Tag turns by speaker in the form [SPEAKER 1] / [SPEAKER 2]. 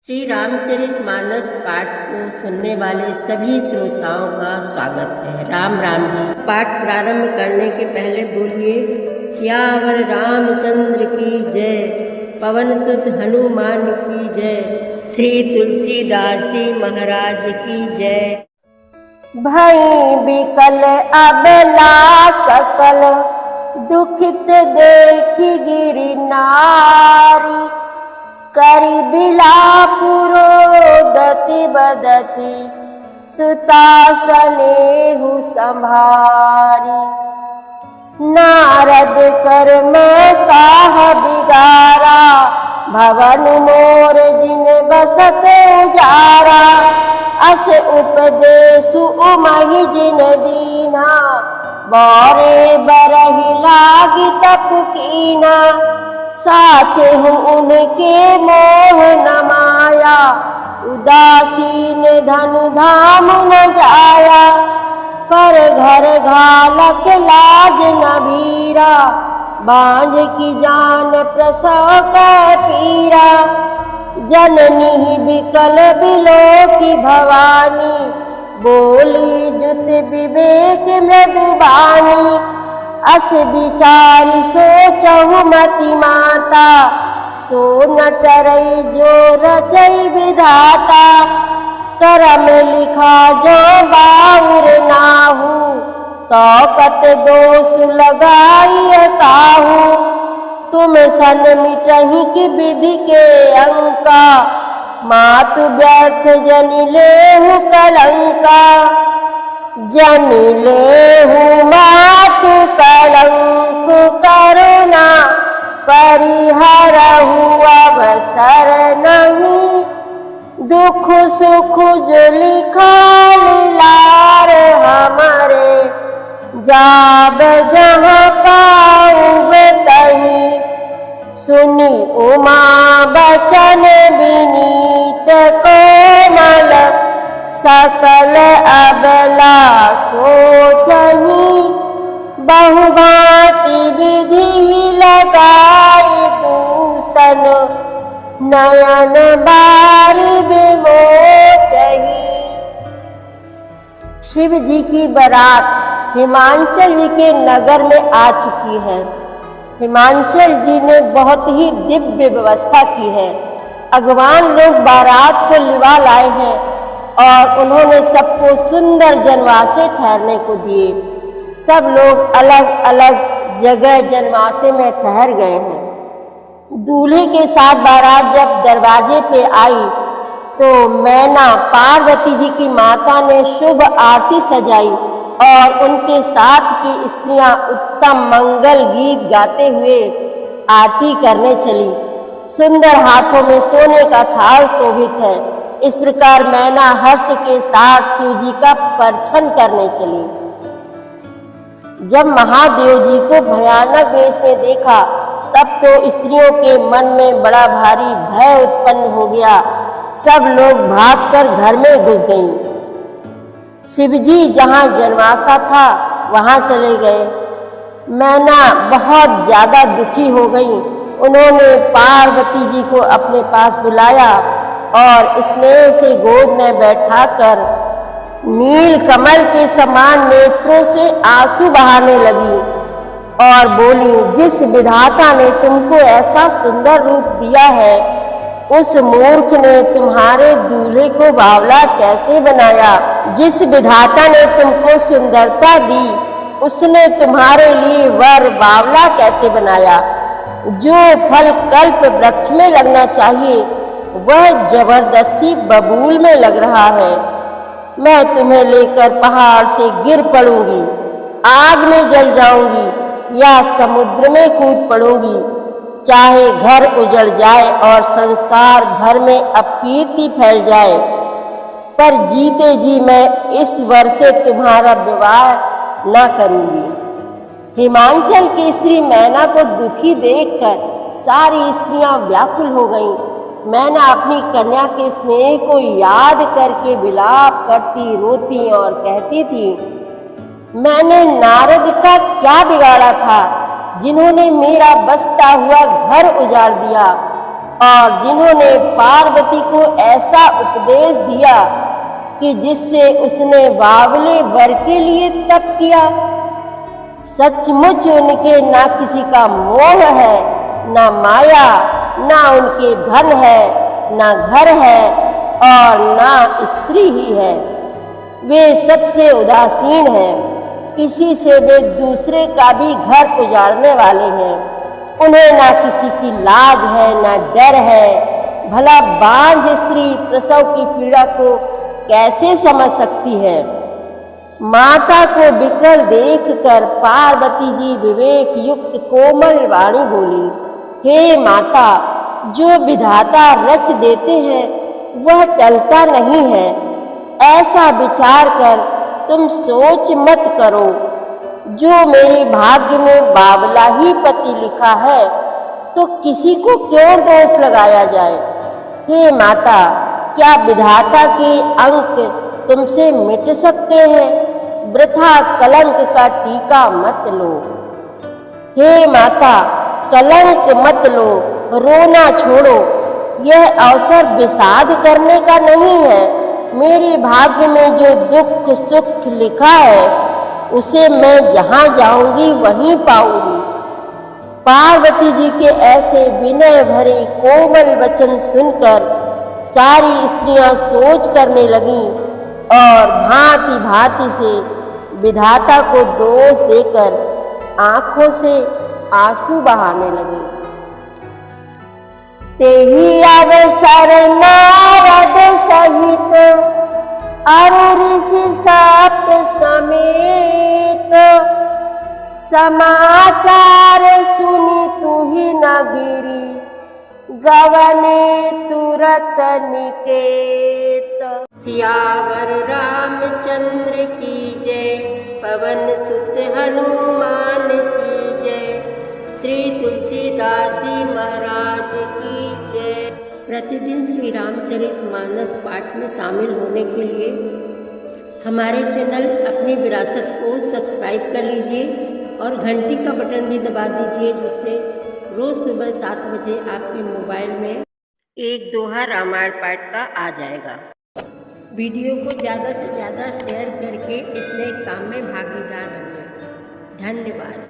[SPEAKER 1] श्री रामचरितमानस पाठ को सुनने वाले सभी श्रोताओं का स्वागत है। राम राम जी। पाठ प्रारंभ करने के पहले बोलिए सियावर रामचंद्र की जय, पवन सुत हनुमान की जय, श्री तुलसीदास जी महाराज की जय।
[SPEAKER 2] भई बिकल अबला सकल, दुखित देखी गिरि नारी, करि बिलाप रोदति बदति, सुता स्नेहु संभारी। नारद कर मैं काह बिगारा, भवन मोर जिन बसत उजारा। अस उपदेशु उमहि जिन दीना, बौरे बरहि लागी तप कीना। साचे हूँ उनके मोह न माया, उदासीन धन धाम न जाया। पर घर घालक लाज न भीरा, बांझ की जान प्रसव का पीरा। जननी बिकल बिलो की भवानी, बोली जुत विवेक मृदुबानी। अस विचारी सोचहु मति माता, सो न टरई जो रचई विधाता। करम लिखा जो बाउर नाहू, तो कत दोष लगाई काहू। तुम सन मिटही की विधि के अंका, मातु व्यर्थ जनि लेहु कलंका। जनि लेहु मातु कलंक करुणा, परिहरहु अवसर नहीं। दुख सुख जो लिखा लीलार हमारे, जाब जहाँ पाऊब तहीं। सुनी उमा बचन विनीत कोमल, सकल अबला सोचही। बहुभांति विधि लगाई दूषण, नयन बारी विमोचही। शिव जी की बारात हिमांचल जी के नगर में आ चुकी है। हिमांचल जी ने बहुत ही दिव्य व्यवस्था की है। अगवान लोग बारात को लिवा लाए हैं और उन्होंने सबको सुंदर जनवासे ठहरने को दिए। सब लोग अलग अलग जगह जनवासे में ठहर गए हैं। दूल्हे के साथ बारात जब दरवाजे पे आई तो मैना पार्वती जी की माता ने शुभ आरती सजाई और उनके साथ की स्त्रियां उत्तम मंगल गीत गाते हुए आरती करने चली। सुंदर हाथों में सोने का थाल शोभित है। इस प्रकार मैना हर्ष के साथ शिव जी का परछन करने चली। जब महादेव जी को भयानक वेश में देखा तब तो स्त्रियों के मन में बड़ा भारी भय उत्पन्न हो गया। सब लोग भागकर घर में घुस गईं। शिवजी जहाँ जनवासा था वहाँ चले गए। मैना बहुत ज्यादा दुखी हो गई। उन्होंने पार्वती जी को अपने पास बुलाया और स्नेह से गोद में बैठाकर नील कमल के समान नेत्रों से आंसू बहाने लगी और बोली, जिस विधाता ने तुमको ऐसा सुंदर रूप दिया है, उस मूर्ख ने तुम्हारे दूल्हे को बावला कैसे बनाया। जिस विधाता ने तुमको सुंदरता दी, उसने तुम्हारे लिए वर बावला कैसे बनाया। जो फल कल्प वृक्ष में लगना चाहिए वह जबरदस्ती बबूल में लग रहा है। मैं तुम्हें लेकर पहाड़ से गिर पड़ूंगी, आग में जल जाऊंगी या समुद्र में कूद पड़ूंगी। चाहे घर उजड़ जाए और संसार भर में अपकीर्ति फैल जाए, पर जीते जी मैं इस वर से तुम्हारा विवाह न करूंगी। हिमांचल की स्त्री मैना को दुखी देखकर सारी स्त्रियां व्याकुल हो गईं। मैना अपनी कन्या के स्नेह को याद करके विलाप करती, रोती और कहती थी, मैंने नारद का क्या बिगाड़ा था जिन्होंने मेरा बसता हुआ घर उजाड़ दिया। और जिन्होंने पार्वती को ऐसा उपदेश दिया कि जिससे उसने बावले वर के लिए तप किया। सचमुच उनके ना किसी का मोह है, ना माया, ना उनके धन है, ना घर है और ना स्त्री ही है। वे सबसे उदासीन हैं, इसी से वे दूसरे का भी घर उजाड़ने वाले हैं। उन्हें ना किसी की लाज है, ना डर है। भला बांझ स्त्री प्रसव की पीड़ा को कैसे समझ सकती है? माता को विकल देखकर पार्वती जी विवेक युक्त कोमल वाणी बोली, हे माता, जो विधाता रच देते हैं वह टलता नहीं है। ऐसा विचार कर तुम सोच मत करो। जो मेरे भाग्य में बावला ही पति लिखा है तो किसी को क्यों दोष लगाया जाए। हे माता, क्या विधाता के अंक तुमसे मिट सकते हैं? वृथा कलंक का टीका मत लो। हे माता, कलंक मत लो, रोना छोड़ो। यह अवसर विषाद करने का नहीं है। मेरे भाग्य में जो दुख सुख लिखा है उसे मैं जहाँ जाऊंगी वहीं पाऊंगी। पार्वती जी के ऐसे विनय भरे कोमल वचन सुनकर सारी स्त्रियां सोच करने लगीं और भांति भांति से विधाता को दोष देकर आंखों से आंसू बहाने लगे। तेहि अवसर नारद सहित अरु ऋषि सप्त समेत समाचार सुनि तुहि न गिरी गवने तुरत निकेत।
[SPEAKER 1] सियावर रामचंद्र की जय, पवन सुत हनुमान की जय, श्री तुलसीदास जी महाराज की जय। प्रतिदिन श्री रामचरितमानस पाठ में शामिल होने के लिए हमारे चैनल अपनी विरासत को सब्सक्राइब कर लीजिए और घंटी का बटन भी दबा दीजिए, जिससे रोज़ सुबह 7 बजे आपके मोबाइल में एक दोहा रामायण पाठ का आ जाएगा। वीडियो को ज़्यादा से ज़्यादा शेयर करके इस नए काम में भागीदार बनिए। धन्यवाद।